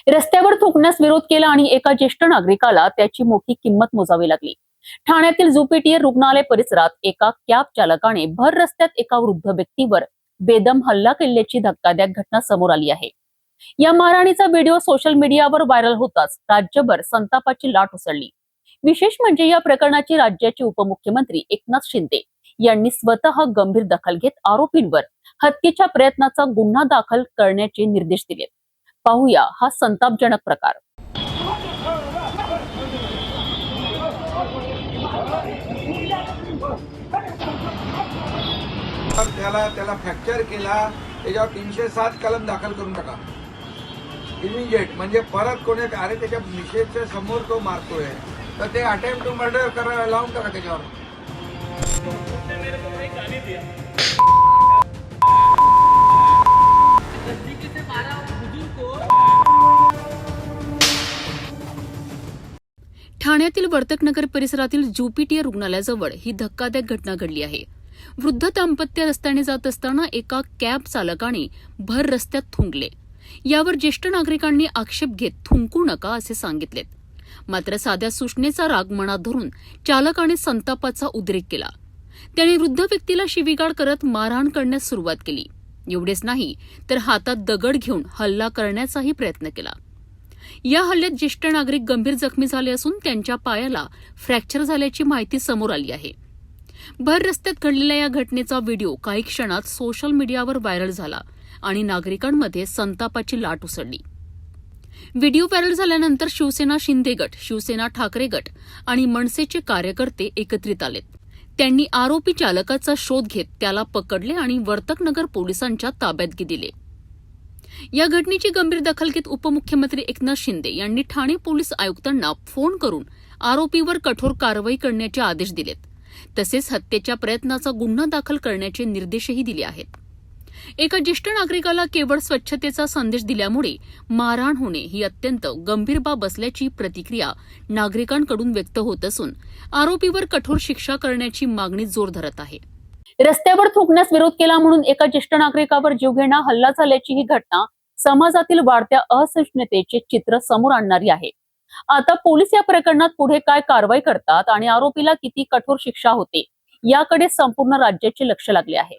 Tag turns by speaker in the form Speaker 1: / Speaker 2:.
Speaker 1: रस्त्यावर थुंकण्यास विरोध केला आणि एका ज्येष्ठ नागरिकाला त्याची मोठी किंमत मोजावी लागली। ठाण्यातील ज्युपिटर रुग्णालय परिसरात एका कॅब चालकाने भर रस्त्यात एका वृद्ध व्यक्तीवर बेदम हल्ला केल्याची धक्कादायक घटना समोर आली आहे। या मारहाणीचा व्हिडिओ सोशल मीडियावर व्हायरल होताच राज्यभर संतापाची लाट उसळली। विशेष म्हणजे या प्रकरणाची राज्याचे उपमुख्यमंत्री एकनाथ शिंदे यांनी स्वतः गंभीर दखल घेत आरोपींवर हत्येच्या प्रयत्नाचा गुन्हा दाखल करण्याचे निर्देश दिले। पाहूया हा संतापजनक प्रकार।
Speaker 2: त्याला फ्रॅक्चर केला, त्याच्यावर 307 कलम दाखल करून टाका इमिजिएट। म्हणजे परत कोणी अरे त्याच्या मिसेसच्या समोर तो मारतोय तर ते अटेम्प्ट टू मर्डर करायला लावून टाका त्याच्यावर।
Speaker 1: ठाण्यातील वर्तकनगर परिसरातील ज्युपिटर रुग्णालयाजवळ ही धक्कादायक घटना घडली आहे। वृद्ध दाम्पत्य रस्त्याने जात असताना एका कॅब चालकाने भर रस्त्यात थुंकले। यावर ज्येष्ठ नागरिकांनी आक्षेप घेत थुंकू नका असे सांगितलेत। मात्र साध्या सूचनेचा राग मनात धरून चालकाने संतापाचा उद्रेक केला। त्याने वृद्ध व्यक्तीला शिवीगाळ करत मारहाण करण्यास सुरुवात केली। एवढेच नाही तर हातात दगड घेऊन हल्ला करण्याचाही प्रयत्न केला। या हल्ल्यात ज्येष्ठ नागरिक गंभीर जखमी झाले असून त्यांच्या पायाला फ्रॅक्चर झाल्याची माहिती समोर आली आहे। भर रस्त्यात घडलेल्या या घटनेचा व्हिडिओ काही क्षणात सोशल मीडियावर व्हायरल झाला आणि नागरिकांमध्ये संतापाची लाट उसळली। व्हिडिओ व्हायरल झाल्यानंतर शिवसेना शिंदे गट, शिवसेना ठाकरे गट आणि मनसेचे कार्यकर्ते एकत्रित आलेत। त्यांनी आरोपी चालकाचा शोध घेत त्याला पकडले आणि वर्तकनगर पोलिसांच्या ताब्यात दिले। या घटनेची गंभीर दखल घेत उपमुख्यमंत्री एकनाथ शिंदे यांनी ठाणे पोलीस आयुक्तांना फोन करून आरोपीवर कठोर कारवाई करण्याचे आदेश दिलेत। तसेच हत्येच्या प्रयत्नाचा गुन्हा दाखल करण्याचे निर्देशही दिले आहेत। एका ज्येष्ठ नागरिकाला केवळ स्वच्छतेचा संदेश दिल्यामुळे मारहाण होणे ही अत्यंत गंभीर बाब असल्याची प्रतिक्रिया नागरिकांकडून व्यक्त होत असून आरोपीवर कठोर शिक्षा करण्याची मागणी जोर धरत आहे। रस्त्यावर थुंकण्यास विरोध केला म्हणून एका ज्येष्ठ नागरिकावर जीवघेणा हल्ला झाल्याची ही घटना समाजातील वाढत्या असहिष्णुतेचे चित्र समोर आणणारी आहे। आता पोलीस या प्रकरणात पुढे काय कारवाई करतात आणि आरोपीला किती कठोर शिक्षा होते याकडे संपूर्ण राज्याचे लक्ष लागले आहे।